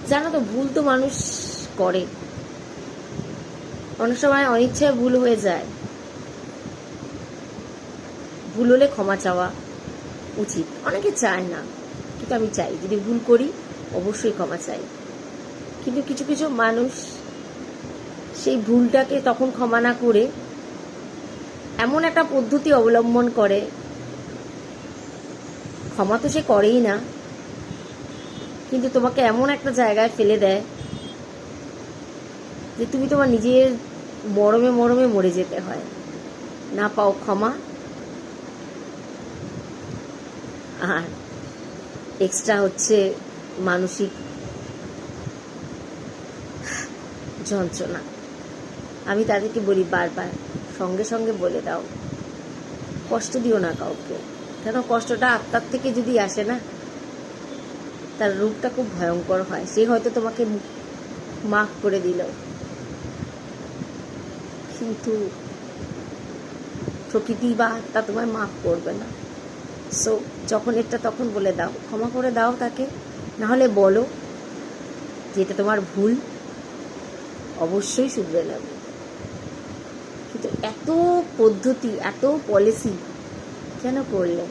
জানো তো, ভুল তো মানুষ করে, অনেক সময় অনিচ্ছায় ভুল হয়ে যায়। ভুল হলে ক্ষমা চাওয়া উচিত। অনেকে চায় না, কিন্তু আমি চাই, যদি ভুল করি অবশ্যই ক্ষমা চাই। কিন্তু কিছু কিছু মানুষ সেই ভুলটাকে তখন ক্ষমা না করে এমন একটা পদ্ধতি অবলম্বন করে, ক্ষমা তো সে করেই না, কিন্তু তোমাকে এমন একটা জায়গায় ফেলে দেয় যে তুমি তোমার নিজের মরমে মরমে মরে যেতে হয়, না পাও ক্ষমা, আর এক্সট্রা হচ্ছে মানসিক যন্ত্রণা। আমি তাদেরকে বলি বারবার, সঙ্গে সঙ্গে বলে দাও, কষ্ট দিও না কাউকে। কেন, কষ্টটা আত্মার থেকে যদি আসে না, তার রূপটা খুব ভয়ঙ্কর হয়। সে হয়তো তোমাকে মাফ করে দিল, কিন্তু প্রকৃতি বা আত্মা তোমায় মাফ করবে না। সো যখন এটা তখন বলে দাও, ক্ষমা করে দাও তাকে, নাহলে বলো যে এটা তোমার ভুল, অবশ্যই শুধরে নেবে। কিন্তু এত পদ্ধতি, এত পলিসি কেন করলে?